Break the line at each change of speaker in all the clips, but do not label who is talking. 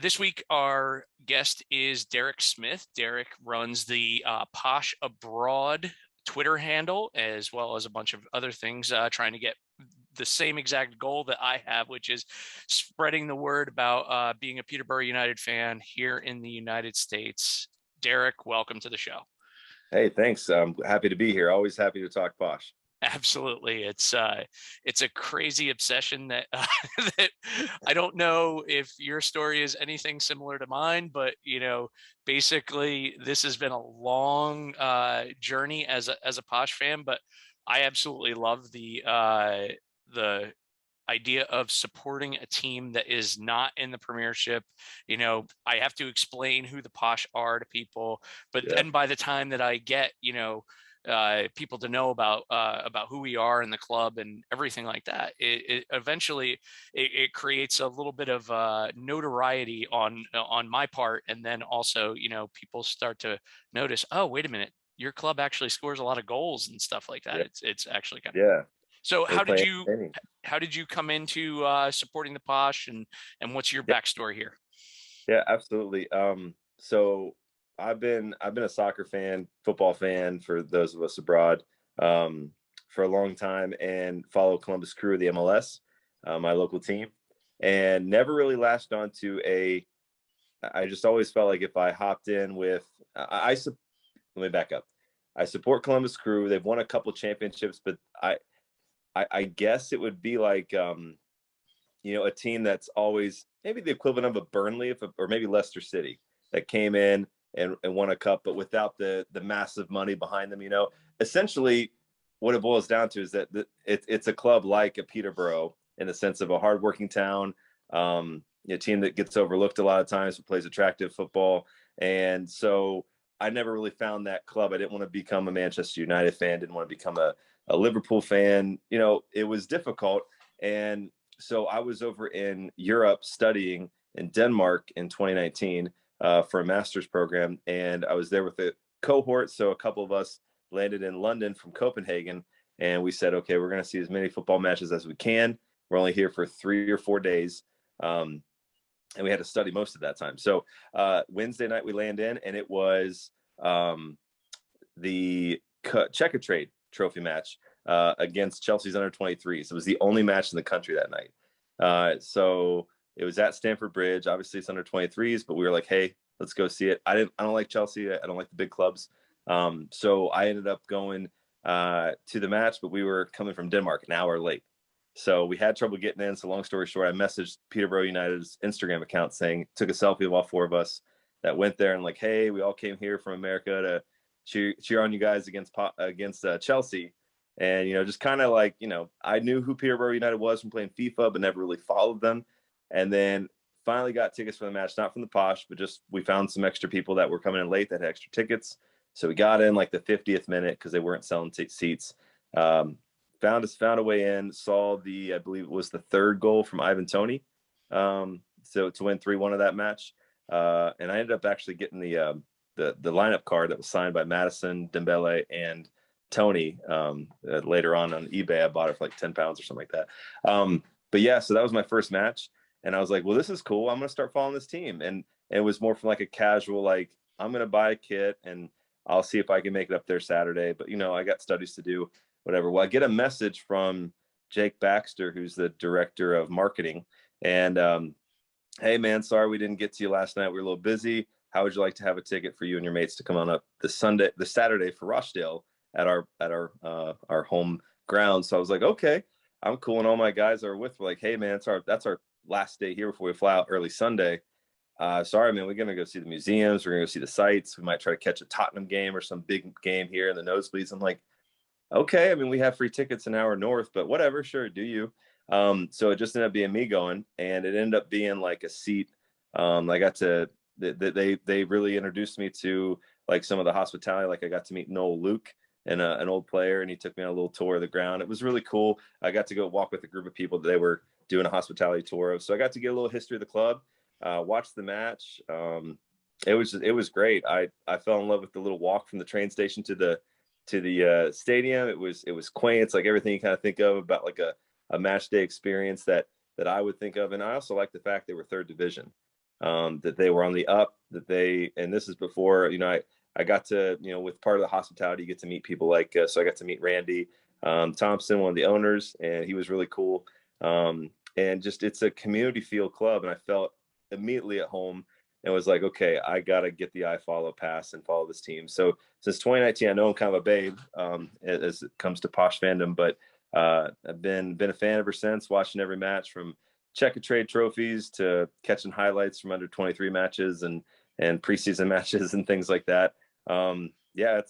This week, our guest is Derrick Smith. Derrick runs the POSH Abroad Twitter handle, as well as a bunch of other things, trying to get the same exact goal that I have, which is spreading the word about being a Peterborough United fan here in the United States. Derrick, welcome to the show.
Hey, thanks. I'm happy to be here. Always happy to talk Posh.
Absolutely. It's a crazy obsession that that I don't know if your story is anything similar to mine, but basically this has been a long journey as a Posh fan, but I absolutely love the idea of supporting a team that is not in the Premiership. I have to explain who the Posh are to people, but
Yeah.
then by the time that I get, people to know about who we are in the club and everything like that, it eventually it creates a little bit of notoriety on my part, and then also people start to notice, oh, wait a minute, your club actually scores a lot of goals and stuff like that.
Yeah.
It's actually kind of
Yeah.
so.
They play entertaining.
How did you come into supporting the Posh, and what's your
Yeah.
backstory here?
Yeah, absolutely. So I've been a soccer fan, football fan for those of us abroad, for a long time, and follow Columbus Crew, the MLS, my local team, and never really latched on to a. I just always felt like if I hopped in with, let me back up. I support Columbus Crew. They've won a couple championships, but I guess it would be like a team that's always maybe the equivalent of a Burnley, or maybe Leicester City, that came in and won a cup, but without the massive money behind them. Essentially, what it boils down to is that it's a club like a Peterborough, in the sense of a hardworking town, a team that gets overlooked a lot of times, but plays attractive football. And so I never really found that club. I didn't want to become a Manchester United fan, didn't want to become a Liverpool fan. It was difficult. And so I was over in Europe studying in Denmark in 2019 for a master's program, and I was there with a cohort. So a couple of us landed in London from Copenhagen, and we said, okay, we're going to see as many football matches as we can. We're only here for 3 or 4 days, and we had to study most of that time. So Wednesday night we land in, and it was the Checkatrade Trophy match against Chelsea's under 23s. It was the only match in the country that night. So it was at Stamford Bridge. Obviously, it's under 23s, but we were like, hey, let's go see it. I don't like Chelsea. I don't like the big clubs. So I ended up going to the match, but we were coming from Denmark an hour late. So we had trouble getting in. So long story short, I messaged Peterborough United's Instagram account saying, took a selfie of all 4 of us that went there, and like, hey, we all came here from America to cheer on you guys against Chelsea. And, just kind of like, I knew who Peterborough United was from playing FIFA, but never really followed them. And then finally got tickets for the match, not from the Posh, but just we found some extra people that were coming in late that had extra tickets. So we got in like the 50th minute because they weren't selling seats. Found a way in, saw I believe it was the 3rd goal from Ivan Toney. So to win 3-1 of that match. And I ended up actually getting the lineup card that was signed by Madison, Dembele, and Tony. Later on eBay, I bought it for like £10 or something like that. But yeah, so that was my first match, and I was like, well, this is cool. I'm going to start following this team. And it was more from like a casual, like, I'm going to buy a kit and I'll see if I can make it up there Saturday. But, I got studies to do, whatever. Well, I get a message from Jake Baxter, who's the director of marketing. And, hey, man, sorry we didn't get to you last night. We were a little busy. How would you like to have a ticket for you and your mates to come on up the Saturday for Rochdale at our home ground? So I was like, okay, I'm cool. And all my guys are with were like, hey, man, that's our last day here before we fly out early Sunday. Sorry, man, we're going to go see the museums. We're going to go see the sites. We might try to catch a Tottenham game or some big game here in the nosebleeds. I'm like, okay, I mean, we have free tickets an hour north, but whatever, sure, do you? So it just ended up being me going, and it ended up being like a seat. I got to, they really introduced me to like some of the hospitality. Like I got to meet Noel Luke, and an old player, and he took me on a little tour of the ground. It was really cool. I got to go walk with a group of people that they were doing a hospitality tour of. So I got to get a little history of the club, watch the match. It was great. I fell in love with the little walk from the train station to the stadium. It was quaint. It's like everything you kind of think of about like a match day experience that I would think of. And I also like the fact they were 3rd division. that they were on the up, and this is before, I got to, with part of the hospitality, you get to meet people like, so I got to meet Randy Thompson, one of the owners, and he was really cool. And just, it's a community feel club. And I felt immediately at home and was like, okay, I got to get the iFollow pass and follow this team. So since 2019, I know I'm kind of a babe as it comes to Posh fandom, but I've been a fan ever since, watching every match from check and trade trophies to catching highlights from under 23 matches and preseason matches and things like that. Yeah,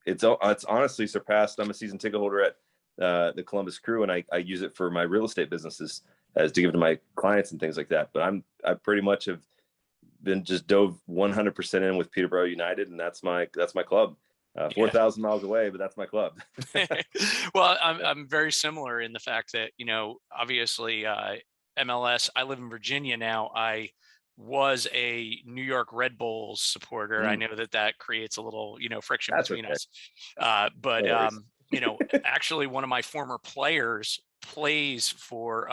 it's honestly surpassed. I'm a season ticket holder at the Columbus Crew, and I use it for my real estate businesses as to give to my clients and things like that. But I pretty much have been just dove 100% in with Peterborough United, and that's my club. 4,000 miles away, but that's my club.
Well, I'm very similar in the fact that, obviously MLS, I live in Virginia now. I was a New York Red Bulls supporter. I know that creates a little, friction
That's
between
okay.
us. But, actually one of my former players plays for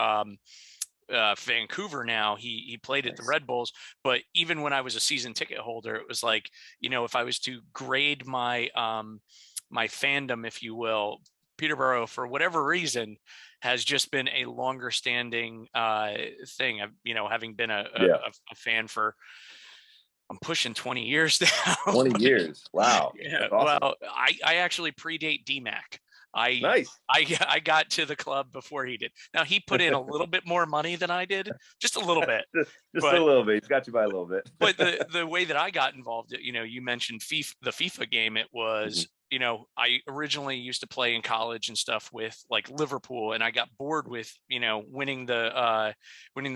Vancouver now. He played at the Red Bulls, but even when I was a season ticket holder, it was like, if I was to grade my my fandom, if you will, Peterborough, for whatever reason, has just been a longer standing thing. I've, having been a fan for, I'm pushing 20 years now.
20 years. Wow.
Yeah.
Awesome.
Well, I actually predate DMAC.
Nice.
I got to the club before he did. Now he put in a little bit more money than I did, just a little bit.
Just a little bit. He's got you by a little bit.
But the way that I got involved, you mentioned the FIFA game. It was, I originally used to play in college and stuff with like Liverpool, and I got bored with, winning the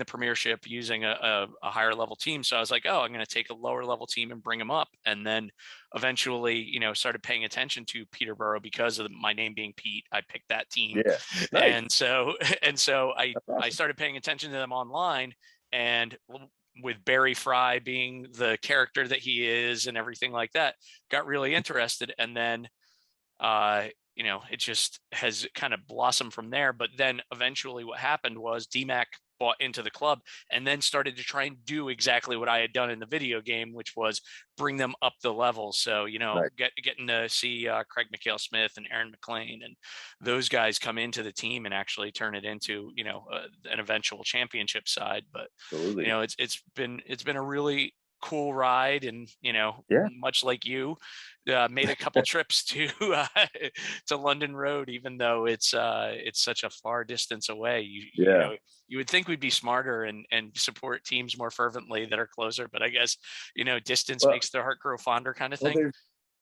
premiership using a higher level team. So I was like, oh, I'm going to take a lower level team and bring them up. And then eventually, started paying attention to Peterborough because of my name being Pete. I picked that team.
Yeah. Nice.
And so I
awesome.
started paying attention to them online, and with Barry Fry being the character that he is and everything like that, got really interested. And then, it just has kind of blossomed from there. But then eventually what happened was DMAC bought into the club and then started to try and do exactly what I had done in the video game, which was bring them up the level. So,
Nice.
getting to see Craig Smith and Aaron McLean and those guys come into the team and actually turn it into, an eventual championship side. But,
Absolutely.
it's been a really cool ride. And, much like you, made a couple trips to to London Road, even though it's such a far distance away. You would think we'd be smarter and support teams more fervently that are closer, but I guess, distance makes the heart grow fonder, kind of thing.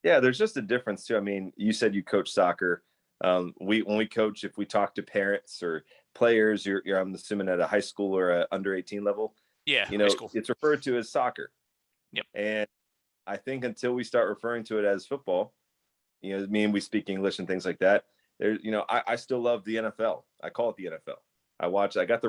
There's just a difference too. I mean, you said you coach soccer. When we coach, if we talk to parents or players, you're I'm assuming at a high school or a under 18 level.
Yeah, high school.
It's referred to as soccer.
Yep.
And I think until we start referring to it as football, we speak English and things like that. There, I still love the NFL. I call it the NFL. I got the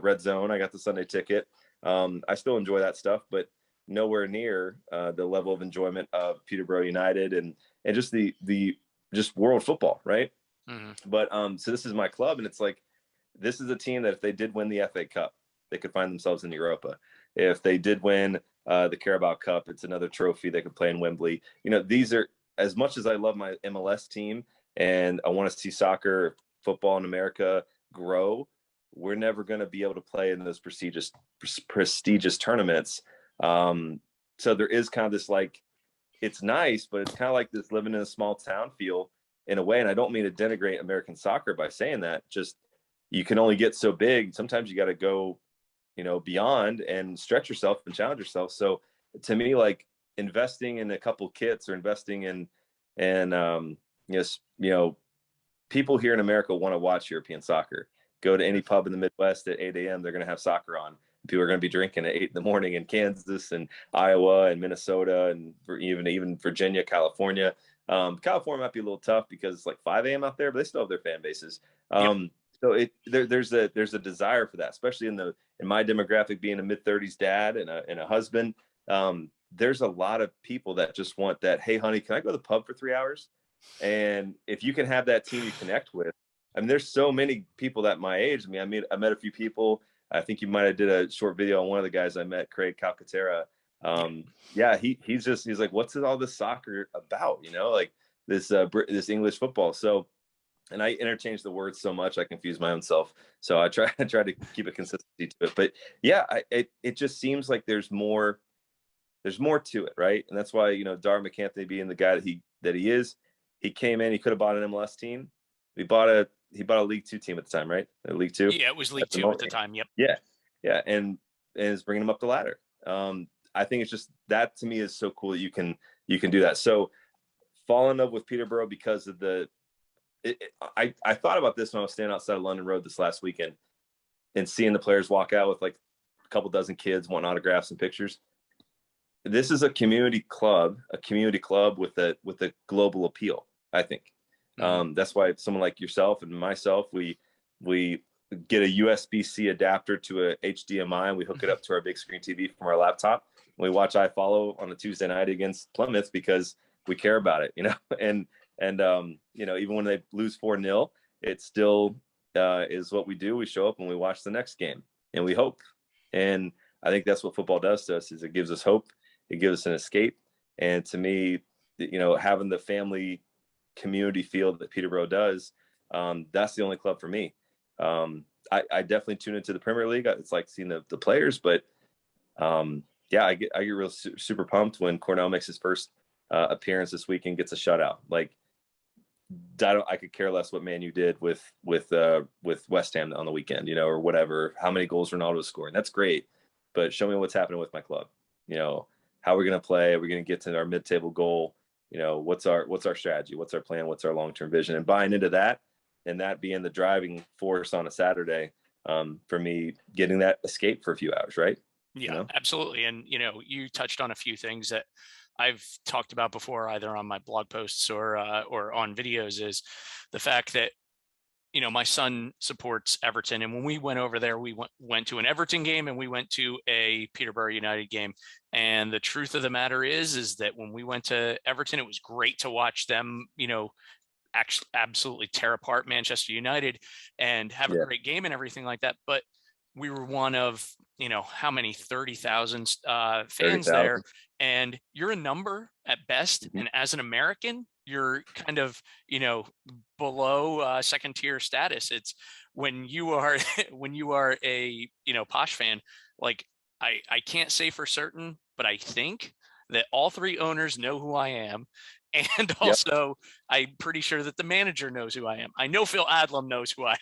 red zone. I got the Sunday ticket. I still enjoy that stuff, but nowhere near the level of enjoyment of Peterborough United and just the just world football, right?
Mm-hmm.
But so this is my club, and it's like, this is a team that if they did win the FA Cup, they could find themselves in Europa. If they did win the Carabao Cup, it's another trophy they could play in Wembley. These are, as much as I love my MLS team and I want to see soccer, football in America grow, we're never going to be able to play in those prestigious tournaments. So there is kind of this, like, it's nice, but it's kind of like this living in a small town feel in a way. And I don't mean to denigrate American soccer by saying that. Just, you can only get so big. Sometimes you got to go, beyond and stretch yourself and challenge yourself. So to me, like, investing in a couple kits or investing in, people here in America want to watch European soccer. Go to any pub in the Midwest at 8 a.m. They're going to have soccer on. People are going to be drinking at 8 in the morning in Kansas and Iowa and Minnesota and even Virginia, California. California might be a little tough because it's like 5 a.m. out there, but they still have their fan bases. So there's a desire for that, especially in my demographic, being a mid-30s dad and a husband. There's a lot of people that just want that. Hey, honey, can I go to the pub for 3 hours? And if you can have that team you connect with, I mean, there's so many people that my age. I mean, I met a few people I think you might have did a short video on one of the guys I met, Craig Calcaterra. Yeah, he's like, what's all this soccer about? Like this English football. So, and I interchange the words so much I confuse my own self. So I try to keep a consistency to it. But yeah, it just seems like there's more to it, right? And that's why Dar McAnthony being the guy that he is, he came in. He could have bought an MLS team. He bought a League Two team at the time, right? League Two.
Yeah, it was League Two at the time. Yep.
Yeah, yeah, and is bringing him up the ladder. I think it's just that to me is so cool that you can do that. So fall in love with Peterborough because of I thought about this when I was standing outside of London Road this last weekend and seeing the players walk out with like a couple dozen kids wanting autographs and pictures. This is a community club with a global appeal, I think. That's why someone like yourself and myself, we get a USB-C adapter to a HDMI and we hook it up to our big screen TV from our laptop. And we watch iFollow on a Tuesday night against Plymouth because we care about it, and even when they lose 4-0, it still is what we do. We show up and we watch the next game and we hope. And I think that's what football does to us is it gives us hope. It gives us an escape. And to me, having the family community feel that Peterborough does, that's the only club for me. I definitely tune into the Premier League. It's like seeing the players, but yeah, I get real super pumped when Cornell makes his first appearance this week and gets a shutout. Like, I could care less what Man U did with West Ham on the weekend, or whatever. How many goals Ronaldo scoring? That's great, but show me what's happening with my club. How we're going to play. Are we going to get to our mid-table goal? What's our strategy? What's our plan? What's our long-term vision? And buying into that, and that being the driving force on a Saturday for me, getting that escape for a few hours, right?
Yeah, absolutely. And you touched on a few things that I've talked about before, either on my blog posts or on videos, is the fact that my son supports Everton, and when we went over there, we went to an Everton game and we went to a Peterborough United game. And the truth of the matter is that when we went to Everton, it was great to watch them, actually absolutely tear apart Manchester United and have a great game and everything like that. But we were one of, how many 30,000 fans
30,000.
there, and you're a number at best.
Mm-hmm.
And as an American, you're kind of, below second tier status. It's when you are a, POSH fan, like I can't say for certain, but I think that all three owners know who I am. And also, I'm pretty sure that the manager knows who I am. I know Phil Adlam knows who I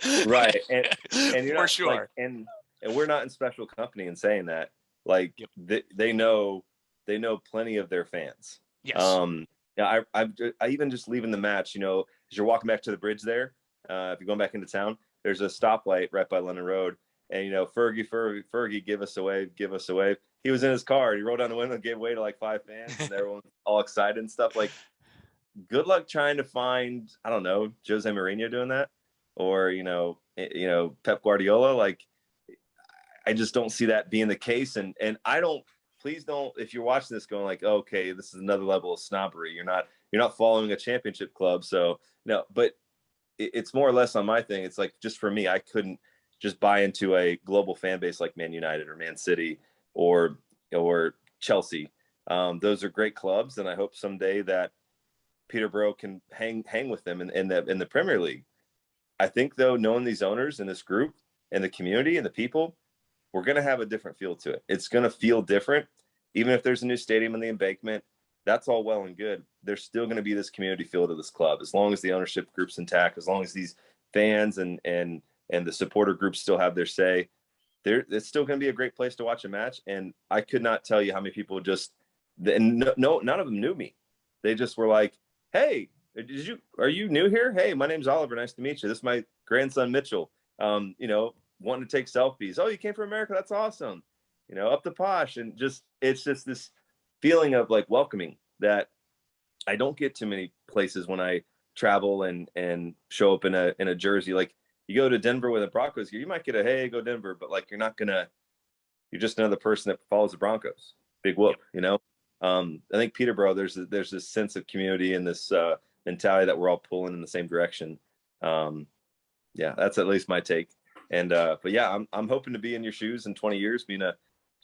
am.
Right. And you're
for
not,
sure.
like, and we're not in special company in saying that. Like they know plenty of their fans.
Yes.
Yeah, I even just leaving the match, as you're walking back to the bridge there, if you're going back into town, there's a stoplight right by London Road. And, Fergie, give us away. He was in his car. He rolled down the window and gave way to like 5 fans, and everyone's all excited and stuff. Like, good luck trying to find, I don't know, Jose Mourinho doing that, or Pep Guardiola. Like, I just don't see that being the case. And please don't, if you're watching this going like, okay, this is another level of snobbery. You're not following a championship club, so no. But it's more or less on my thing. It's like, just for me, I couldn't just buy into a global fan base like Man United or Man City or Chelsea. Those are great clubs, and I hope someday that Peterborough can hang with them in the Premier League. I think, though, knowing these owners and this group and the community and the people, we're going to have a different feel to it. It's going to feel different. Even if there's a new stadium in the embankment, that's all well and good. There's still going to be this community feel to this club, as long as the ownership group's intact, as long as these fans and the supporter groups still have their say. It's still going to be a great place to watch a match. And I could not tell you how many people none of them knew me. They just were like, hey, are you new here? Hey, my name's Oliver. Nice to meet you. This is my grandson, Mitchell. Wanting to take selfies. Oh, you came from America. That's awesome. Up to POSH. And it's just this feeling of like welcoming that I don't get too many places when I travel and show up in a jersey. Like, you go to Denver with a Broncos gear, you might get a, hey, go Denver, but like, you're just another person that follows the Broncos. Big whoop, I think Peterborough, there's this sense of community and this mentality that we're all pulling in the same direction. Yeah, that's at least my take. And but yeah, I'm hoping to be in your shoes in 20 years, being a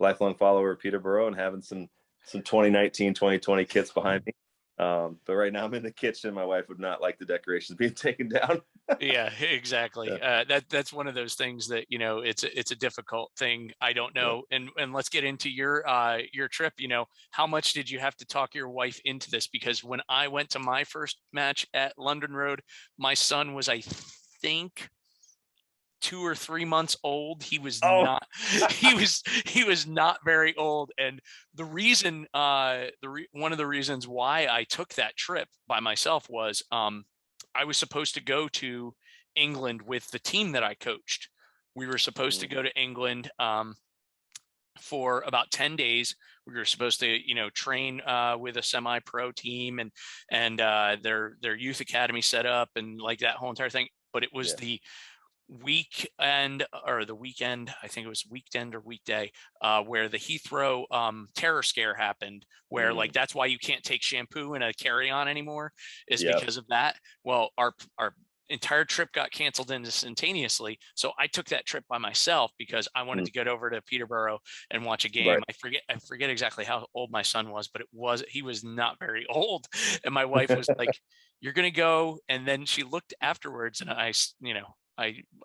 lifelong follower of Peterborough and having some 2019, 2020 kits behind me. But right now I'm in the kitchen. My wife would not like the decorations being taken down.
Yeah, exactly.
Yeah.
That's one of those things that, it's a difficult thing. I don't
Yeah.
know. And let's get into your trip. How much did you have to talk your wife into this? Because when I went to my first match at London Road, my son was, I think, 2 or 3 months old. He was
Oh,
not he was not very old. And the reason one of the reasons why I took that trip by myself was I was supposed to go to England with the team that I coached. We were supposed to go to England for about 10 days. We were supposed to, train with a semi-pro team and their youth academy set up and like that whole entire thing. But it was
yeah.
the weekend, I think it was weekend or weekday, where the Heathrow terror scare happened, where like
Mm,
that's why you can't take shampoo in a carry-on anymore, is
yep.
because of that. Well, our entire trip got canceled instantaneously, so I took that trip by myself because I wanted
Mm,
to get over to Peterborough and watch a game.
right.
I forget exactly how old my son was, but he was not very old. And my wife was like, "You're gonna go," and then she looked afterwards, and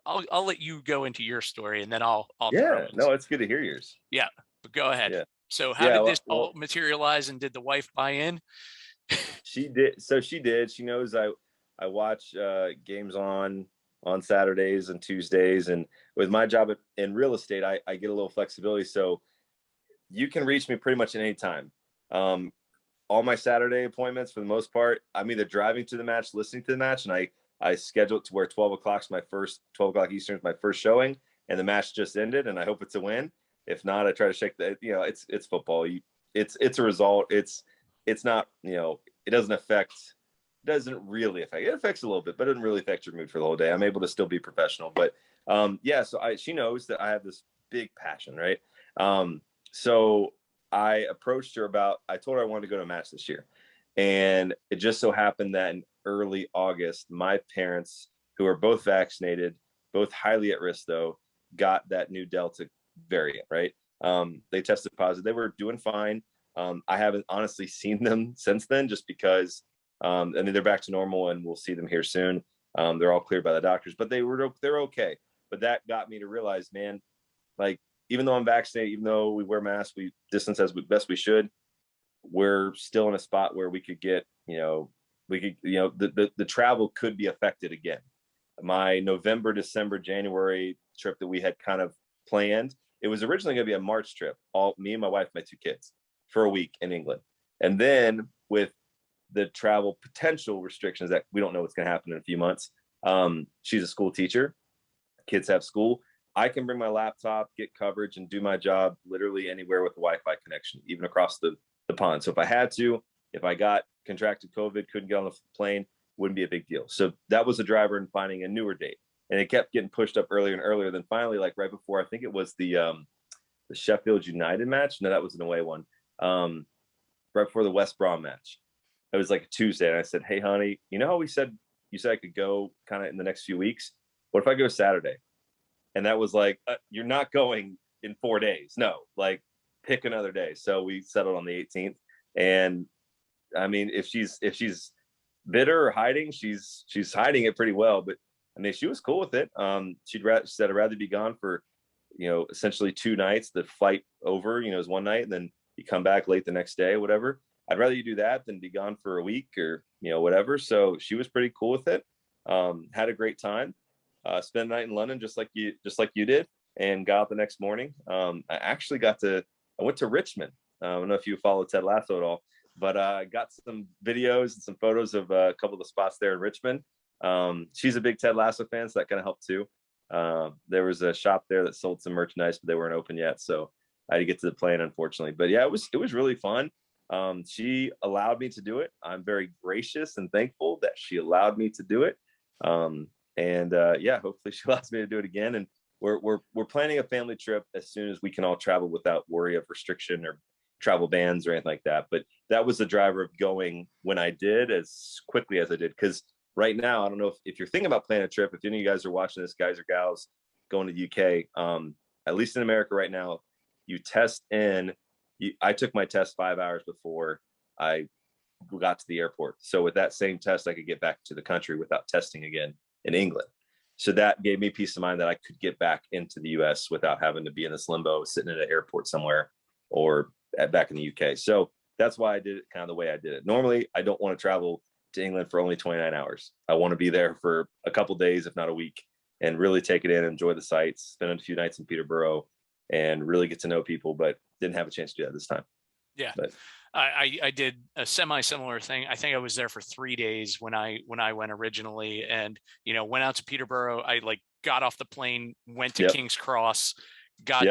I'll let you go into your story, and then I'll throw
Yeah.
in.
No, it's good to hear yours.
Yeah, but go ahead.
Yeah.
So how
Yeah.
did
Well,
this all materialize, and did the wife buy in?
she did. So she did. She knows I watch games on Saturdays and Tuesdays, and with my job in real estate, I get a little flexibility. So you can reach me pretty much at any time. Um, all my Saturday appointments, for the most part, I'm either driving to the match, listening to the match, and I schedule it to where 12 o'clock Eastern is my first showing, and the match just ended, and I hope it's a win. If not, I try to shake the. It's football. It's a result. It's not. It doesn't really affect. It affects a little bit, but it doesn't really affect your mood for the whole day. I'm able to still be professional, but yeah. So she knows that I have this big passion, right? So I approached her I told her I wanted to go to a match this year. And it just so happened that in early August, my parents, who are both vaccinated, both highly at risk though, got that new Delta variant, right? They tested positive. They were doing fine. I haven't honestly seen them since then just because, they're back to normal and we'll see them here soon. They're all cleared by the doctors, but they're okay. But that got me to realize, man, like, even though I'm vaccinated, even though we wear masks, we distance as best we should, we're still in a spot where we could get, the travel could be affected again. My November, December, January trip that we had kind of planned, it was originally going to be a March trip, all me and my wife, my two kids, for a week in England. And then with the travel potential restrictions that we don't know what's going to happen in a few months, she's a school teacher, kids have school. I can bring my laptop, get coverage, and do my job literally anywhere with a Wi-Fi connection, even across the pond. So if I had to, if I got contracted COVID, couldn't get on the plane, wouldn't be a big deal. So that was the driver in finding a newer date. And it kept getting pushed up earlier and earlier. Then finally, like right before, I think it was the Sheffield United match. No, that was an away one. Right before the West Brom match. It was like a Tuesday. And I said, "Hey, honey, you know how you said I could go kind of in the next few weeks? What if I go Saturday?" And that was like, "You're not going in 4 days. No, like pick another day." So we settled on the 18th. And I mean, if she's bitter or hiding, she's hiding it pretty well. But I mean, she was cool with it. She said I'd rather be gone for, essentially 2 nights. The flight over, is one night, and then you come back late the next day, whatever. I'd rather you do that than be gone for a week or whatever. So she was pretty cool with it. Had a great time. Spent the night in London just like you did, and got out the next morning. I went to Richmond. I don't know if you follow Ted Lasso at all, but I got some videos and some photos of a couple of the spots there in Richmond. She's a big Ted Lasso fan, so that kind of helped too. There was a shop there that sold some merchandise, but they weren't open yet, so I had to get to the plane, unfortunately. But yeah, it was really fun. She allowed me to do it. I'm very gracious and thankful that she allowed me to do it. And yeah, hopefully she allows me to do it again. And we're planning a family trip as soon as we can all travel without worry of restriction or travel bans or anything like that. But that was the driver of going when I did as quickly as I did. Because right now, I don't know if you're thinking about planning a trip, if any of you guys are watching this, guys or gals, going to the UK. At least in America right now, you test in. I took my test 5 hours before I got to the airport. So with that same test, I could get back to the country without testing again in England. So that gave me peace of mind that I could get back into the US without having to be in this limbo, sitting at an airport somewhere or back in the UK. So that's why I did it kind of the way I did it. Normally, I don't want to travel to England for only 29 hours. I want to be there for a couple days, if not a week, and really take it in, enjoy the sights, spend a few nights in Peterborough, and really get to know people. But didn't have a chance to do that this time.
Yeah.
But
I did a semi-similar thing. I think I was there for 3 days when I went originally, and went out to Peterborough. I like got off the plane, went to
yep,
King's Cross, got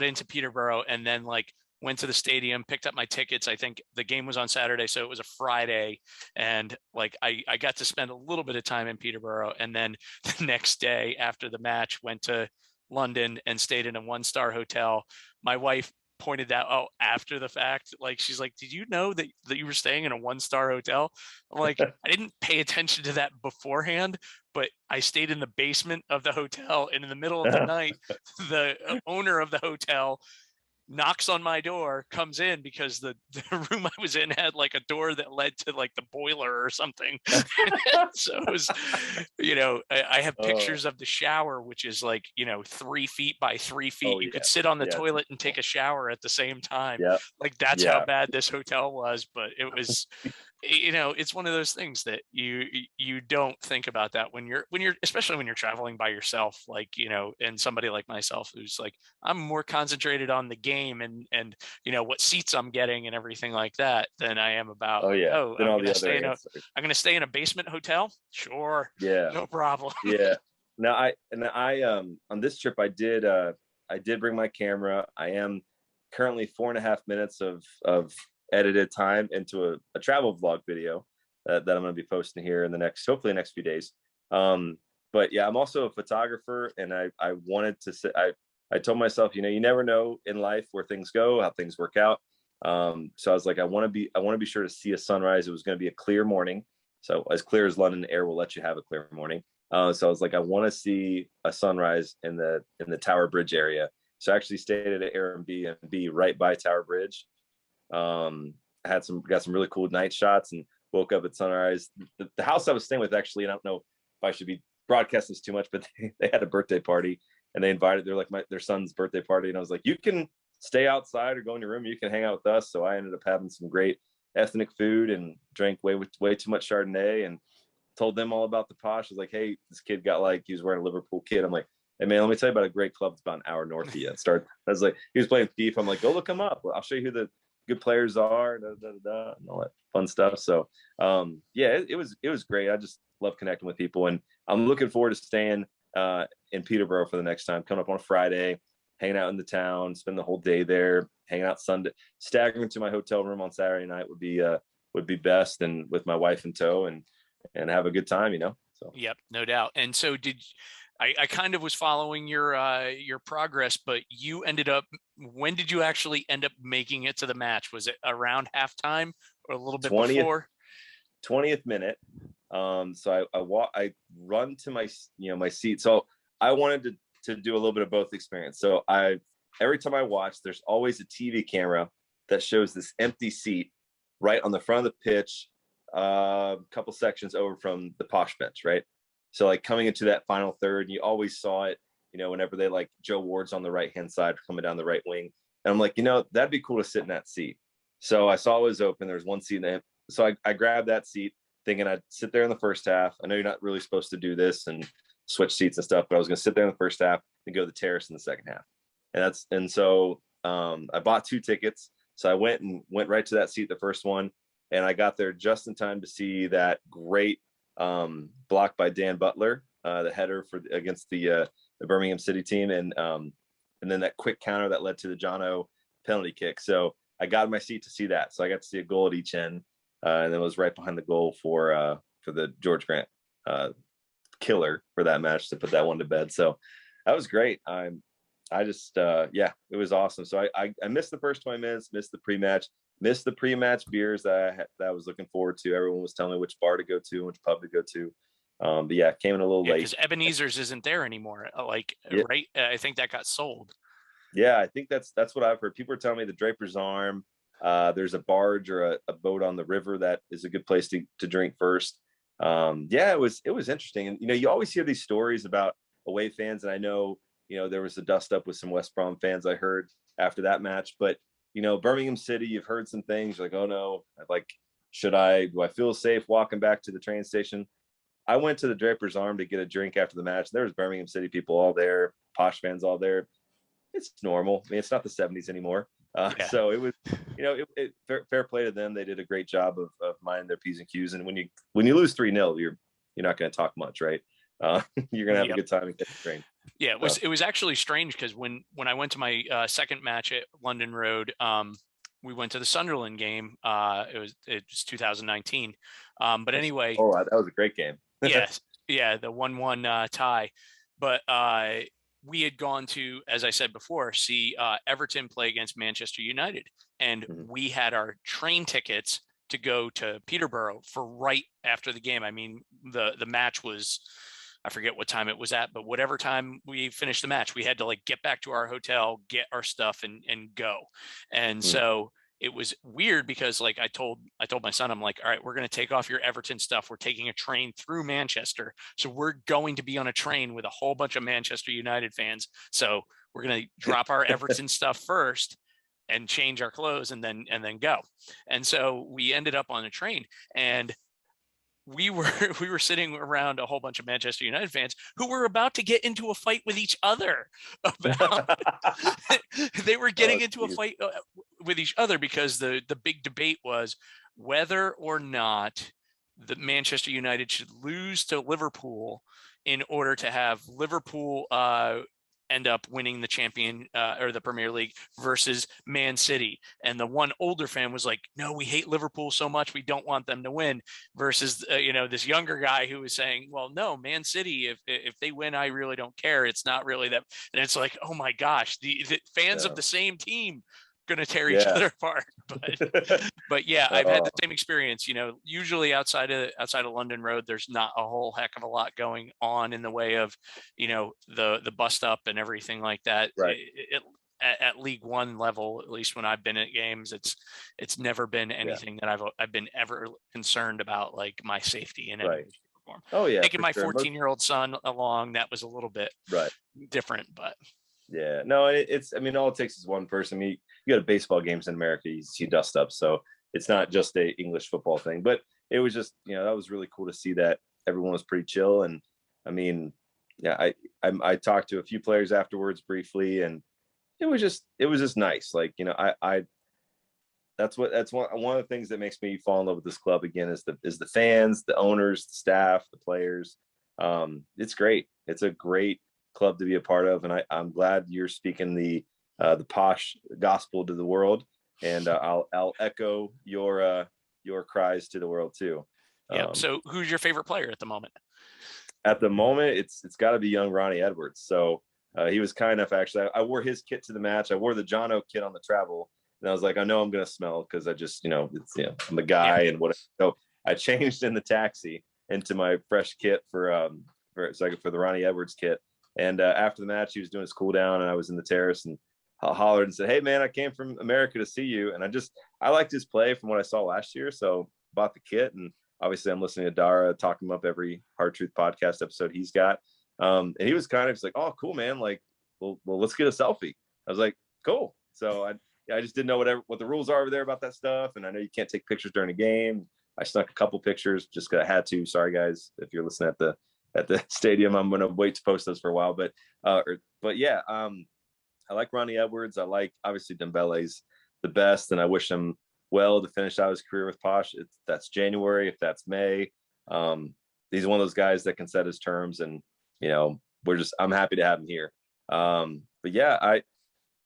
into Peterborough, and then like went to the stadium, picked up my tickets. I think the game was on Saturday, so it was a Friday, and like I got to spend a little bit of time in Peterborough, and then the next day after the match went to London and stayed in a 1-star hotel. My wife pointed that out after the fact. Like, she's like, did you know that you were staying in a 1-star hotel? I'm like, I didn't pay attention to that beforehand, but I stayed in the basement of the hotel, and in the middle of the night, the owner of the hotel knocks on my door, comes in because the room I was in had like a door that led to like the boiler or something. So it was, I have pictures of the shower, which is like, 3 feet by 3 feet. You could sit on the toilet and take a shower at the same time.
yeah,
Like, that's how bad this hotel was. But it was, it's one of those things that you don't think about that when you're especially when you're traveling by yourself, like, and somebody like myself who's like, I'm more concentrated on the game and what seats I'm getting and everything like that than I am about
then all the other answers.
I'm gonna stay in a basement hotel. Sure.
Yeah.
No problem.
Yeah. Now I on this trip I did bring my camera. I am currently 4.5 minutes of edited time into a travel vlog video that I'm going to be posting here in hopefully the next few days. But yeah, I'm also a photographer, and I wanted to say, I told myself, you never know in life where things go, how things work out. So I was like, I want to be sure to see a sunrise. It was going to be a clear morning. So as clear as London air will let you have a clear morning. So I was like, I want to see a sunrise in the Tower Bridge area. So I actually stayed at an Airbnb right by Tower Bridge. Got some really cool night shots and woke up at sunrise. The house I was staying with, actually, and I don't know if I should be broadcasting this too much, but they had a birthday party, and they're like their son's birthday party. And I was like, you can stay outside or go in your room. You can hang out with us. So I ended up having some great ethnic food and drank way too much Chardonnay, and told them all about the POSH. I was like, hey, this kid he was wearing a Liverpool kit. I'm like, hey man, let me tell you about a great club that's about an hour north of you. I was like, he was playing FIFA. I'm like, go look him up. I'll show you who the good players are, and all that fun stuff. So it was great. I just love connecting with people, and I'm looking forward to staying in Peterborough for the next time. Coming up on a Friday, hanging out in the town, spend the whole day there, hanging out Sunday, staggering to my hotel room on Saturday night would be best, and with my wife in tow, and have a good time, So
Yep, no doubt. And so I kind of was following your progress, but when did you actually end up making it to the match? Was it around halftime or a little bit
20th,
before?
20th minute. So I run to my seat. So I wanted to do a little bit of both experience. So every time I watch, there's always a TV camera that shows this empty seat right on the front of the pitch, a couple sections over from the POSH bench, right? So like coming into that final third, you always saw it, whenever they like Joe Ward's on the right-hand side coming down the right wing. And I'm like, that'd be cool to sit in that seat. So I saw it was open. There's one seat in it. So I grabbed that seat thinking I'd sit there in the first half. I know you're not really supposed to do this and switch seats and stuff, but I was going to sit there in the first half and go to the terrace in the second half. And so I bought 2 tickets. So I went right to that seat, the first one. And I got there just in time to see that great block by Dan Butler, the header against the Birmingham City team, and then that quick counter that led to the Jono penalty kick. So I got in my seat to see that. So I got to see a goal at each end, and then it was right behind the goal for the George Grant killer for that match to put that one to bed. So that was great. I just it was awesome. So I missed the first 20 minutes, missed the pre-match beers that I was looking forward to. Everyone was telling me which bar to go to, which pub to go to. But yeah, came in a little
Yeah,
late.
because Ebenezer's isn't there anymore.
Yeah,
Right? I think that got sold.
yeah, I think that's what I've heard. People are telling me the Draper's Arm. There's a barge or a boat on the river that is a good place to drink first. Yeah, it was interesting, and you always hear these stories about away fans, and I know there was a dust up with some West Brom fans I heard after that match, but Birmingham City, you've heard some things like, oh no, like do I feel safe walking back to the train station? I went to the Draper's Arm to get a drink after the match. There was Birmingham City people all there, Posh fans all there. It's normal. I mean, it's not the 70s anymore.
Yeah.
So it was, fair play to them. They did a great job of minding their P's and Q's. And when you lose 3-0, you're not going to talk much, right? You're going to have a
Yep.
good time and get the train.
Yeah, it was actually strange because when I went to my second match at London Road, we went to the Sunderland game. It was 2019. But anyway,
That was a great game.
yes, yeah, the 1-1 tie. But we had gone to, as I said before, see Everton play against Manchester United, and we had our train tickets to go to Peterborough for right after the game. I mean, the match was, I forget what time it was at, but whatever time we finished the match, we had to like get back to our hotel, get our stuff, and go. And so it was weird because like I told my son, I'm like, all right, we're going to take off your Everton stuff. We're taking a train through Manchester. So we're going to be on a train with a whole bunch of Manchester United fans. So we're going to drop our Everton stuff first and change our clothes and then go. And so we ended up on a train, and we were sitting around a whole bunch of Manchester United fans who were about to get into a fight with each other about they were getting into a fight with each other because the big debate was whether or not the Manchester United should lose to Liverpool in order to have Liverpool end up winning the champion or the Premier League versus Man City. And the one older fan was like, no, we hate Liverpool so much, we don't want them to win, versus this younger guy who was saying, well, no, Man City, if they win, I really don't care, it's not really that. And it's like, oh my gosh, the fans of the same team going to tear each other apart. But yeah, I've had the same experience. Usually outside of London Road, there's not a whole heck of a lot going on in the way of the bust up and everything like that.
Right.
At League One level, at least when I've been at games, it's never been anything that I've been ever concerned about, like my safety in any way, shape, or form.
Oh yeah,
taking my 14-year-old son along, that was a little bit different, but
yeah, no, I mean, all it takes is one person. I mean, you go to baseball games in America, you see dust up, so it's not just a English football thing. But it was just, that was really cool to see that everyone was pretty chill. And I mean, yeah, I talked to a few players afterwards briefly, and it was just nice. Like, that's one of the things that makes me fall in love with this club again is the fans, the owners, the staff, the players. It's great. It's a great club to be a part of, and I'm glad you're speaking the posh gospel to the world, and I'll echo your cries to the world too.
Yeah. So who's your favorite player at the moment?
At the moment, it's got to be young Ronnie Edwards. So he was kind enough, actually. I wore his kit to the match. I wore the Jono kit on the travel, and I was like, I know I'm gonna smell because I just I'm a guy and whatever. So I changed in the taxi into my fresh kit for the Ronnie Edwards kit. And after the match, he was doing his cool down, and I was in the terrace and hollered and said, "Hey man, I came from America to see you." And I liked his play from what I saw last year, so bought the kit. And obviously, I'm listening to Dara talk him up every Hard Truth podcast episode he's got. And he was kind of just like, "Oh, cool, man! Like, well, let's get a selfie." I was like, "Cool." So I just didn't know what the rules are over there about that stuff, and I know you can't take pictures during a game. I snuck a couple pictures just because I had to. Sorry guys, if you're listening at the stadium, I'm going to wait to post those for a while, but yeah, I like Ronnie Edwards. I like, obviously, Dembele's the best, and I wish him well to finish out his career with Posh. If that's January, if that's May, he's one of those guys that can set his terms, and I'm happy to have him here. But yeah,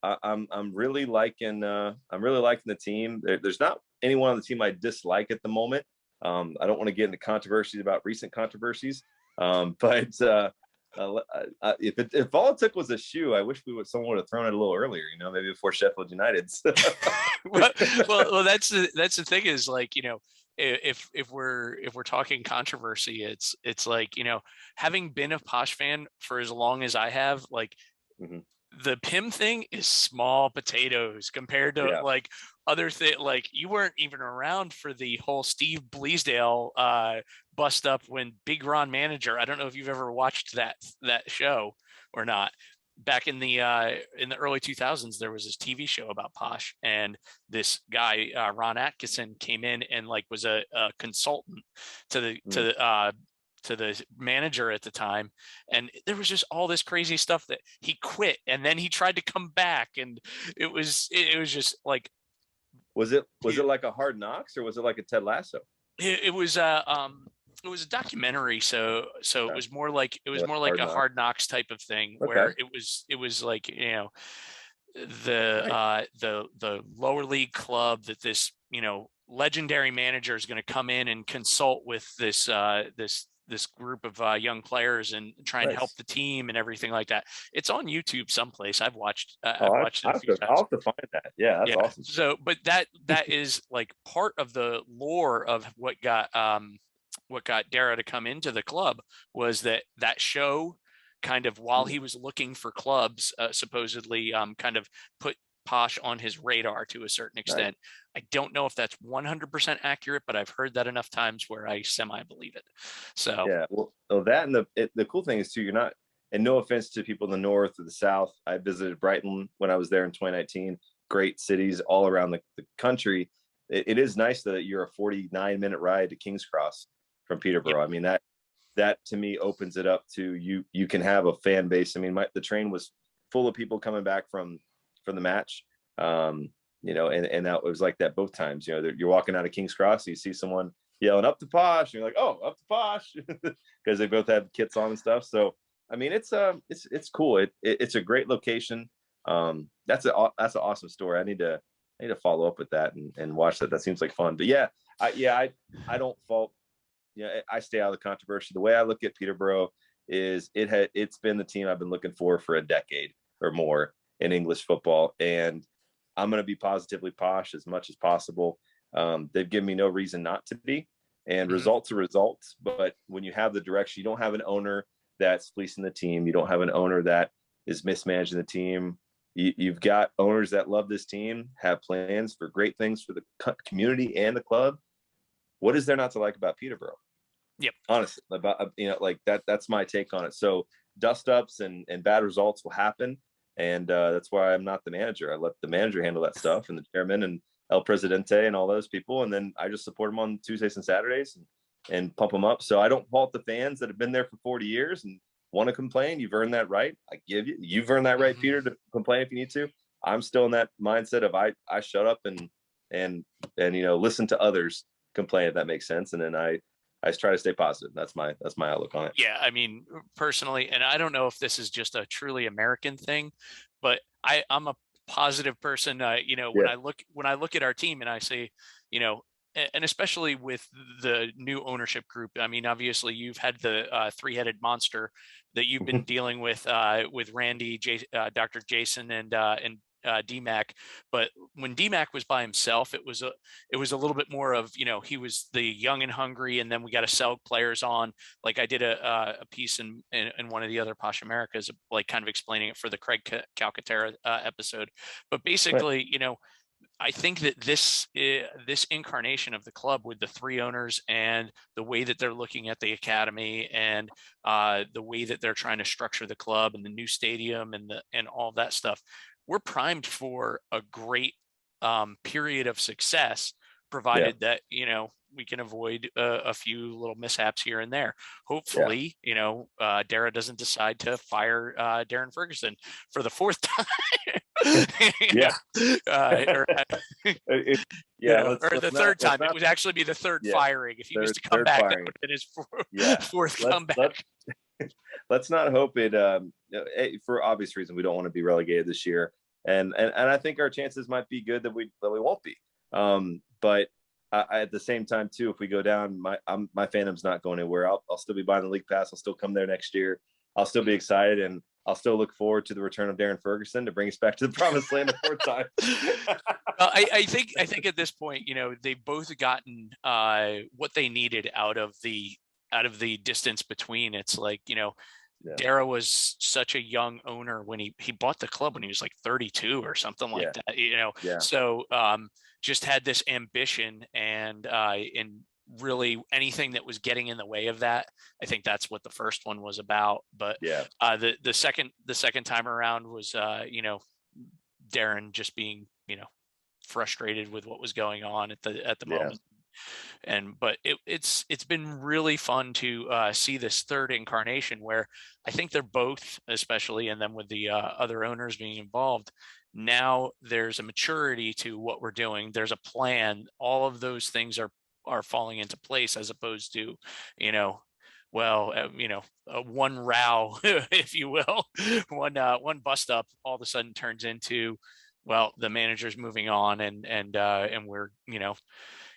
I'm really liking the team. There's not anyone on the team I dislike at the moment. I don't want to get into controversies about recent controversies. But if all it took was a shoe, I wish someone would have thrown it a little earlier, maybe before Sheffield United.
well, that's the thing is, like, if we're talking controversy, it's like, having been a Posh fan for as long as I have, like,
Mhm.
the Pim thing is small potatoes compared to
Yeah.
like other thing. Like, you weren't even around for the whole Steve Bleasdale bust up when Big Ron Manager. I don't know if you've ever watched that show or not. Back in the early 2000s, there was this TV show about Posh, and this guy Ron Atkinson came in and like was a consultant to the to
Mm.
the uh, to the manager at the time, and there was just all this crazy stuff that he quit and then he tried to come back, and it was just like
Was it like a Hard Knocks, or was it like a Ted Lasso?
it was a documentary, so it
Okay.
was more like
Like
a
Hard Knocks.
Hard Knocks type of thing,
Okay.
where it was like, the
Nice.
the lower league club that this legendary manager is going to come in and consult with this group of young players and try and help
Nice.
the team and everything like that. It's on YouTube someplace. I've watched
Oh,
I've watched it a few
I'll
times.
have to find that. Yeah, that's
Yeah.
awesome.
So, but that is like part of the lore of what got Dara to come into the club, was that show kind of, while
Mm.
he was looking for clubs, supposedly kind of put Posh on his radar to a certain
Nice.
extent. I don't know if that's 100% accurate, but I've heard that enough times where I semi believe it. So,
Yeah. Well, that, and the cool thing is too, you're not, and no offense to people in the north or the south. I visited Brighton when I was there in 2019. Great cities all around the country. It is nice that you're a 49-minute ride to King's Cross from
yep.
Peterborough. I mean, that to me opens it up to you can have a fan base. I mean, the train was full of people coming back from the match. And that was like that both times. You're walking out of King's Cross, you see someone yelling up to Posh, and you're like, oh, up to Posh, because they both have kits on and stuff. So I mean, it's cool. It's a great location. That's an awesome story. I need to follow up with that and watch that. That seems like fun. But yeah, I don't fault. I stay out of the controversy. The way I look at Peterborough is it's been the team I've been looking for a decade or more in English football, and I'm going to be positively Posh as much as possible. They've given me no reason not to be, and
Mhm.
results are results. But when you have the direction, you don't have an owner that's fleecing the team. You don't have an owner that is mismanaging the team. You've got owners that love this team, have plans for great things for the community and the club. What is there not to like about Peterborough?
Yep.
Honestly, about like that's my take on it. So dust ups and bad results will happen, and that's why I'm not the manager. I let the manager handle that stuff, and the chairman and El Presidente and all those people, and then I just support them on Tuesdays and Saturdays and pump them up. So I don't fault the fans that have been there for 40 years and want to complain. You've earned that right. I give you. You've earned that right,
Mhm.
Peter, to complain if you need to. I'm still in that mindset of I shut up and listen to others complain, if that makes sense, and then I try to stay positive. That's my outlook on it.
Yeah, I mean, personally, and I don't know if this is just a truly American thing, but I'm a positive person. When
Yeah.
I look at our team and I say, and especially with the new ownership group. I mean, obviously, you've had the three-headed monster that you've been dealing with Randy, Dr. Jason, and DMAC. But when DMAC was by himself, it was a little bit more of, he was the young and hungry, and then we got to sell players on. Like, I did a piece in one of the other Posh Americas, like kind of explaining it for the Craig Calcaterra episode. But
Right.
basically, I think that this incarnation of the club, with the three owners and the way that they're looking at the academy, and the way that they're trying to structure the club and the new stadium and all that stuff, we're primed for a great period of success,
Yeah.
provided that we can avoid a few little mishaps here and there.
Yeah.
Hopefully, Dara doesn't decide to fire Darren Ferguson for the fourth time.
Yeah.
Or
Yeah.
or
Let's
the
not
third time. It would actually be the third
yeah.
firing. If he was to come
Third
back, that
firing.
would have been his
Yeah.
fourth
Let's
comeback.
let's not hope it. For obvious reason, we don't want to be relegated this year, and I think our chances might be good that we won't be. But at the same time, too, if we go down, my fandom's not going anywhere. I'll still be buying the league pass. I'll still come there next year. I'll still be excited, and I'll still look forward to the return of Darren Ferguson to bring us back to the promised land a fourth time.
I think at this point, they've both gotten what they needed out of the distance between. It's like, Dara was such a young owner when he bought the club when he was like 32 or something like that,
Yeah.
So just had this ambition and really anything that was getting in the way of that. I think that's what the first one was about. But the second time around was, Darren just being, frustrated with what was going on at the moment. But it's been really fun to see this third incarnation where I think they're both, especially, and then with the other owners being involved, now there's a maturity to what we're doing. There's a plan. All of those things are falling into place, as opposed to, one row, if you will, one bust up all of a sudden turns into, well, the manager's moving on, and we're,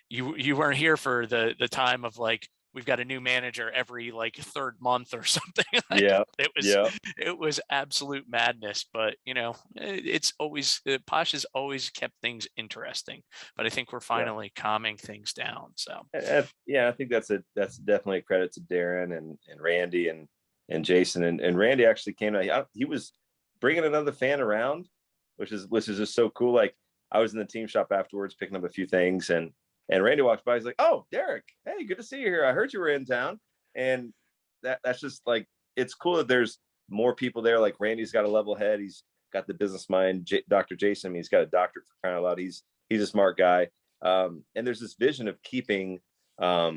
you weren't here for the time of like, we've got a new manager every like third month or something. It was absolute madness. But it's always, Posh has always kept things interesting. But I think we're finally calming things down. So
I think that's definitely a credit to Darren and Randy and Jason, and Randy actually came out. He was bringing another fan around, which is just so cool. Like, I was in the team shop afterwards picking up a few things, and Randy walks by. He's like, "Oh, Derrick, hey, good to see you here. I heard you were in town." And that's just like, it's cool that there's more people there. Like, Randy's got a level head. He's got the business mind. Dr. Jason, I mean, he's got a doctorate, for crying out loud. He's a smart guy. And there's this vision of keeping our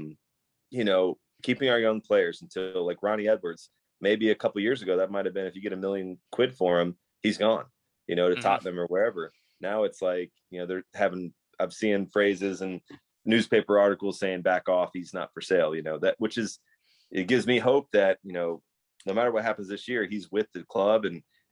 young players until, like, Ronnie Edwards, maybe a couple years ago, that might have been, if you get $1 million for him, he's gone, to Tottenham or wherever. Now it's like, I've seen phrases and newspaper articles saying back off, he's not for sale, it gives me hope that, no matter what happens this year, he's with the club,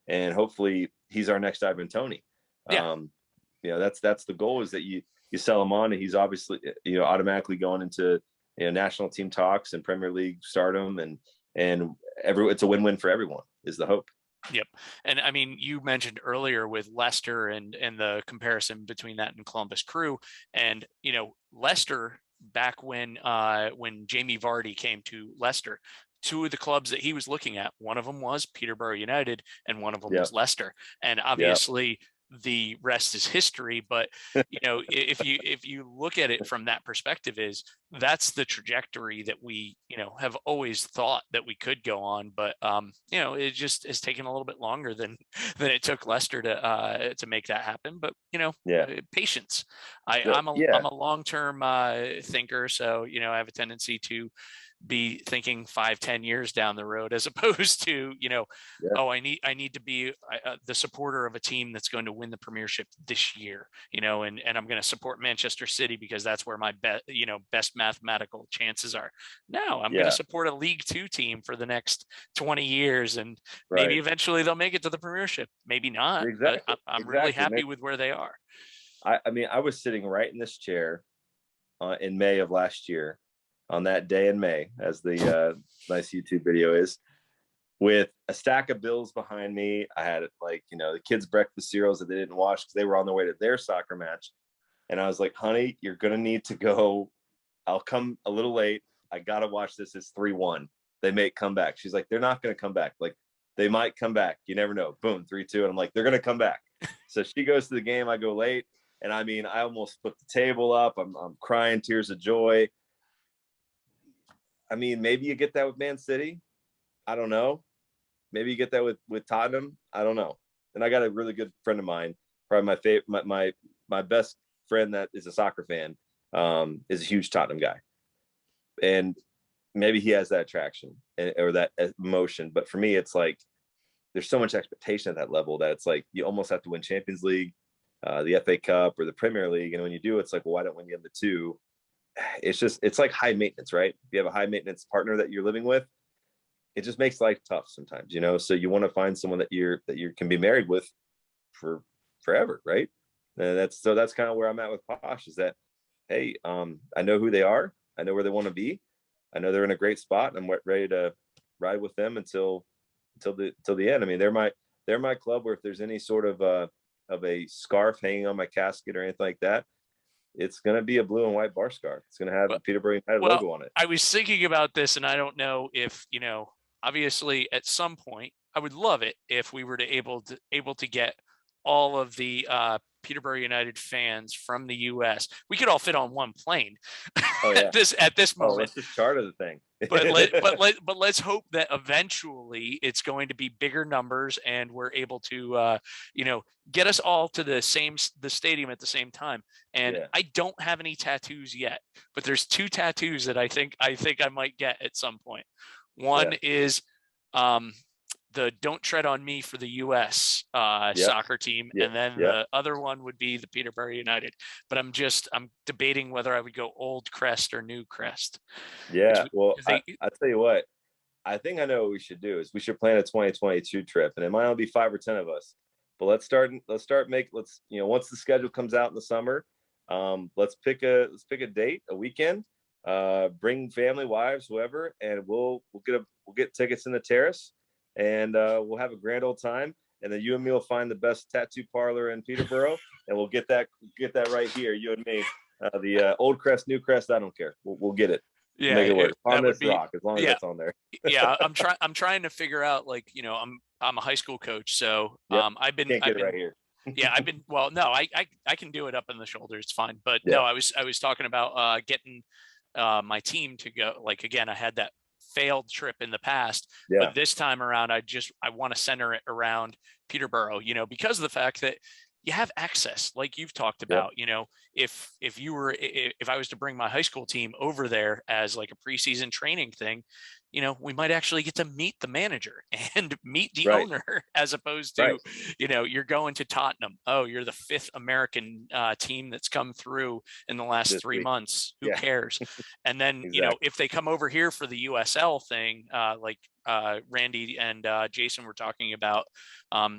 and hopefully he's our next Ivan Toney. That's the goal, is that you sell him on, and he's obviously, automatically going into, national team talks and Premier League stardom, and it's a win-win for everyone, is the hope.
Yep. And I mean, you mentioned earlier with Leicester and the comparison between that and Columbus Crew, and, Leicester, back when Jamie Vardy came to Leicester, two of the clubs that he was looking at, one of them was Peterborough United and one of them was Leicester. And obviously the rest is history. But, if you look at it from that perspective, that's the trajectory that we, have always thought that we could go on. But, it just has taken a little bit longer than it took Leicester to make that happen. But, patience. I'm a long-term thinker. So, I have a tendency to be thinking 5-10 years down the road, as opposed to, I need to be the supporter of a team that's going to win the Premiership this year, and I'm going to support Manchester City because that's where my best mathematical chances are. No, I'm going to support a League Two team for the next 20 years, and maybe eventually they'll make it to the Premiership, maybe not.
Exactly.
But I'm really happy with where they are.
I mean, I was sitting right in this chair in May of last year, on that day in May, as the nice YouTube video is, with a stack of bills behind me. I had, like, the kids' breakfast cereals that they didn't wash because they were on their way to their soccer match. And I was like, honey, you're going to need to go. I'll come a little late. I got to watch this. It's 3-1. They may come back. She's like, they're not going to come back. Like, they might come back. You never know. Boom, 3-2. And I'm like, they're going to come back. So she goes to the game. I go late. And I mean, I almost put the table up. I'm crying tears of joy. I mean, maybe you get that with Man City. I don't know. Maybe you get that with Tottenham. I don't know. And I got a really good friend of mine, probably my favorite, my best friend that is a soccer fan, is a huge Tottenham guy. And maybe he has that attraction or that emotion. But for me, it's like, there's so much expectation at that level that it's like, you almost have to win Champions League, the FA Cup, or the Premier League. And when you do, it's like, well, why don't we get the two? It's like high maintenance, right? If you have a high maintenance partner that you're living with, it just makes life tough sometimes, so you want to find someone that you can be married with for forever, right? And that's kind of where I'm at with Posh, is that, hey, I know who they are, I know where they want to be, I know they're in a great spot, and I'm ready to ride with them until until the end. I mean, they're my club where if there's any sort of a scarf hanging on my casket or anything like that, it's going to be a blue and white bar scarf. It's going to have the Peterborough United
Well,
logo on it.
I was thinking about this, and I don't know if, obviously at some point, I would love it if we were able to get all of the Peterborough United fans from the U.S. We could all fit on one plane
Oh yeah.
at this moment.
Let's just charter the thing.
but let's hope that eventually it's going to be bigger numbers, and we're able to get us all to the stadium at the same time. And
Yeah.
I don't have any tattoos yet, but there's 2 tattoos that I think I might get at some point. One is the "Don't Tread on Me" for the U.S. Soccer team, and then the other one would be the Peterborough United. But I'm debating whether I would go old crest or new crest.
Yeah, well, I'll tell you what. I think I know what we should do is we should plan a 2022 trip, and it might only be 5 or 10 of us. But once the schedule comes out in the summer, let's pick a date, a weekend, bring family, wives, whoever, and we'll get tickets in the Terrace. And we'll have a grand old time, and then you and me will find the best tattoo parlor in Peterborough, and we'll get that right here, you and me. The old crest, new crest, I don't care. We'll get it.
Yeah,
make it work on this
be,
rock as long as it's on there.
Yeah, I'm trying to figure out, like, I'm a high school coach, so I've been
right here.
Yeah, well, no, I can do it up in the shoulder, it's fine. But no, I was talking about getting my team to go. Like, again, I had that failed trip in the past, but this time around I want to center it around Peterborough, because of the fact that you have access, like you've talked about. If I was to bring my high school team over there as like a preseason training thing, we might actually get to meet the manager and meet the owner, as opposed to, you're going to Tottenham. Oh, you're the 5th American team that's come through in the last 3 months. Who cares? And then, if they come over here for the USL thing, like Randy and Jason were talking about,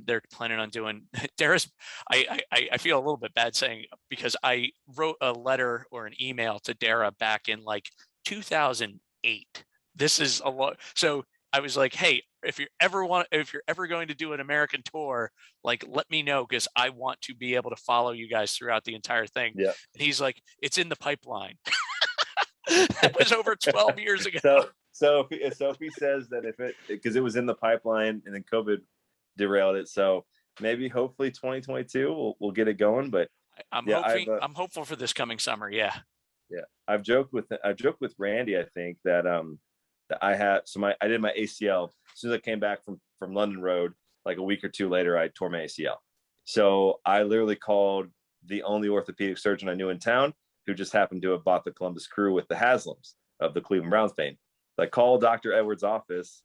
they're planning on doing Dara's. I feel a little bit bad saying, because I wrote a letter or an email to Dara back in like 2008. This is a lot. So I was like, hey, if you're ever going to do an American tour, like, let me know, because I want to be able to follow you guys throughout the entire thing.
Yeah.
And he's like, it's in the pipeline. That was over 12 years ago.
So if he says that because it was in the pipeline and then COVID derailed it. So maybe hopefully 2022 we'll get it going. But
I'm hopeful for this coming summer. Yeah.
Yeah. I've joked with Randy, I think, that I did my ACL as soon as I came back from London Road. Like a week or 2 later, I tore my ACL. So I literally called the only orthopedic surgeon I knew in town, who just happened to have bought the Columbus Crew with the Haslams of the Cleveland Browns fame. I call Dr. Edwards' office.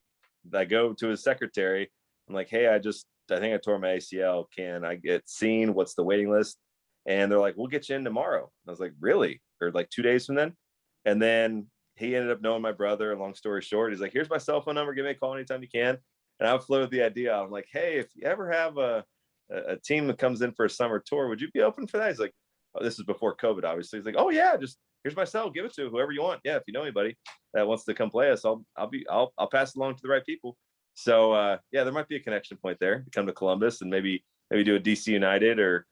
I go to his secretary. I'm like, hey, I think I tore my ACL. Can I get seen? What's the waiting list? And they're like, we'll get you in tomorrow. I was like, really? Or like 2 days from then? And then he ended up knowing my brother. Long story short, he's like, here's my cell phone number. Give me a call anytime you can. And I floated the idea. I'm like, hey, if you ever have a team that comes in for a summer tour, would you be open for that? He's like, oh, this is before COVID, obviously. He's like, oh yeah, just here's my cell. Give it to whoever you want. Yeah, if you know anybody that wants to come play us, I'll pass it along to the right people. So there might be a connection point there to come to Columbus and maybe do a DC United or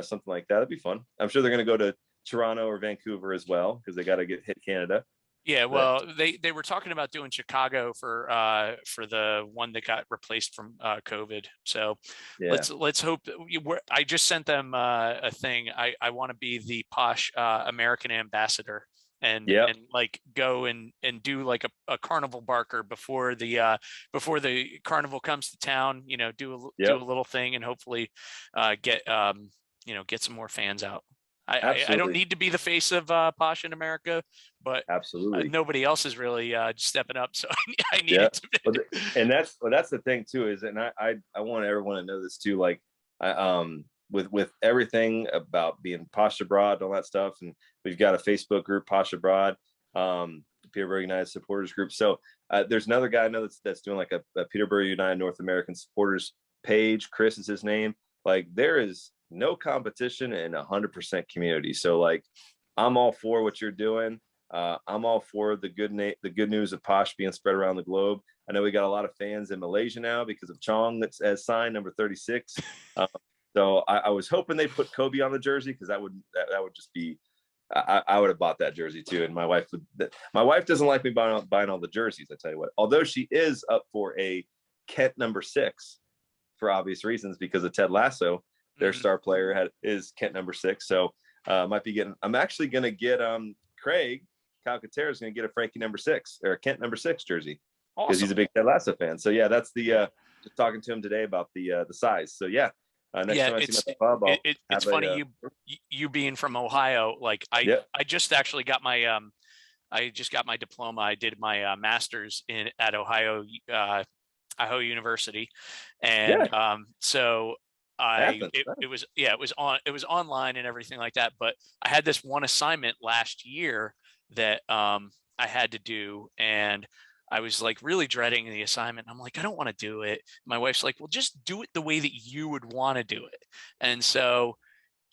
something like that. That'd be fun. I'm sure they're going to go to Toronto or Vancouver as well, because they got to hit Canada.
Yeah, well, they were talking about doing Chicago for the one that got replaced from COVID. So let's hope. I just sent them a thing. I want to be the POSH American ambassador, and like go and do like a carnival barker before the carnival comes to town. Do a little thing, and hopefully get some more fans out. I don't need to be the face of POSH in America, but
absolutely
nobody else is really stepping up, so I need it to.
And that's the thing too, is, and I want everyone to know this too, like with everything about being POSH abroad and all that stuff, and we've got a Facebook group, POSH abroad, Peterborough United supporters group. So there's another guy I know that's doing like a Peterborough United North American supporters page. Chris is his name. Like, there is no competition and 100% community. So like, I'm all for what you're doing. I'm all for the the good news of Posh being spread around the globe. I know we got a lot of fans in Malaysia now because of Chong that's as signed number 36. So I was hoping they put Kobe on the jersey because that would just be. I would have bought that jersey too, and my wife would. My wife doesn't like me buying all the jerseys. I tell you what, although she is up for a Kent number 6 for obvious reasons because of Ted Lasso, their star player is Kent number 6. So might be getting. I'm actually going to get Craig Calcaterra is going to get a Frankie number 6 or a Kent number 6 jersey because he's a big Ted Lasso fan. So yeah, that's the just talking to him today about the size. So yeah. Next time I see him at the pub,
it's funny you being from Ohio. Like I just actually got my diploma. I did my master's at Ohio University, and so it was online and everything like that. But I had this one assignment last year that I had to do, and I was like really dreading the assignment. I'm like, I don't want to do it. My wife's like, well, just do it the way that you would want to do it. And so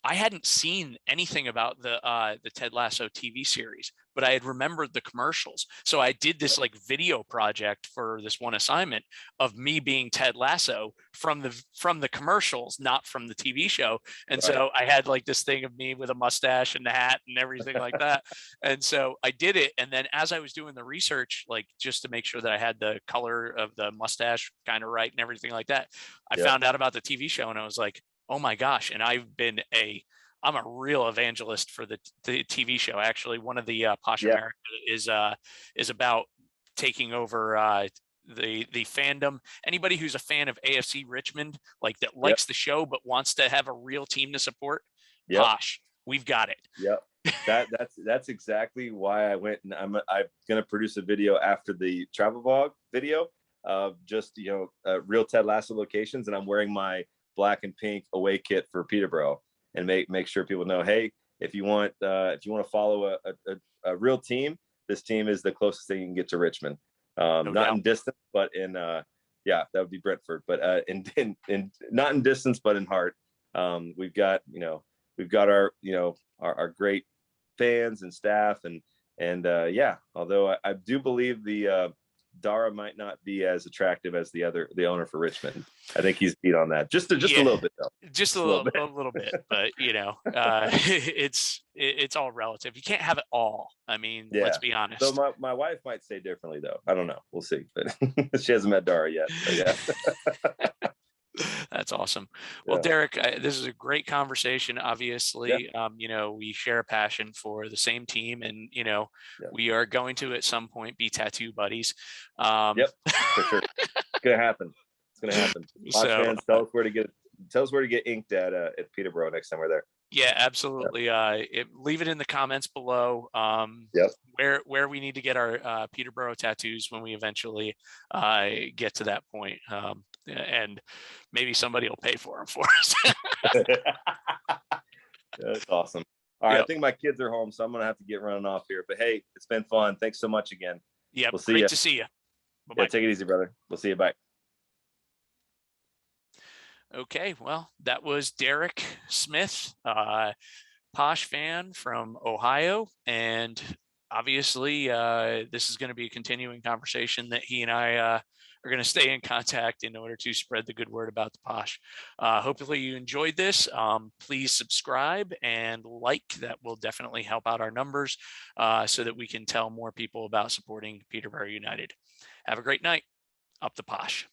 I hadn't seen anything about the Ted Lasso TV series, but I had remembered the commercials. So I did this like video project for this one assignment of me being Ted Lasso from the commercials, not from the TV show. And so I had like this thing of me with a mustache and the hat and everything like that. And so I did it. And then as I was doing the research, like just to make sure that I had the color of the mustache kind of right and everything like that, I found out about the TV show and I was like, oh my gosh. And I'm a real evangelist for the TV show. Actually, one of the Posh America is about taking over the fandom. Anybody who's a fan of AFC Richmond, like that likes the show, but wants to have a real team to support, Posh, we've got it.
Yep. That's exactly why I went, and I'm going to produce a video after the travel vlog video of just, real Ted Lasso locations. And I'm wearing my black and pink away kit for Peterborough and make sure people know, hey, if you want to follow a real team, this team is the closest thing you can get to Richmond. Not in distance, but in that would be Brentford, but in not in distance, but in heart. We've got our great fans and staff and although I do believe the Dara might not be as attractive as the owner for Richmond. I think he's beat on that just a little bit though.
Just a little bit, but it's all relative. You can't have it all. I mean, let's be honest.
So my wife might say differently though. I don't know. We'll see, but she hasn't met Dara yet. So yeah.
That's awesome. Well, Derrick, this is a great conversation. Obviously, we share a passion for the same team, and we are going to at some point be tattoo buddies.
For sure. It's gonna happen. Fans, tell us where to get inked at Peterborough next time we're there.
Yeah, absolutely. Leave it in the comments below. Where we need to get our Peterborough tattoos when we eventually get to that point. And maybe somebody will pay for them for us.
That's awesome. All right, I think my kids are home, so I'm gonna have to get running off here. But hey, it's been fun. Thanks so much again.
Yeah, we'll see you. Great to see you.
Bye-bye. Yeah, take it easy, brother. We'll see you. Bye.
Okay, well, that was Derrick Smith, Posh fan from Ohio, and obviously this is going to be a continuing conversation that he and I are going to stay in contact in order to spread the good word about the Posh. Hopefully you enjoyed this. Please subscribe and like. That will definitely help out our numbers so that we can tell more people about supporting Peterborough United. Have a great night. Up the Posh.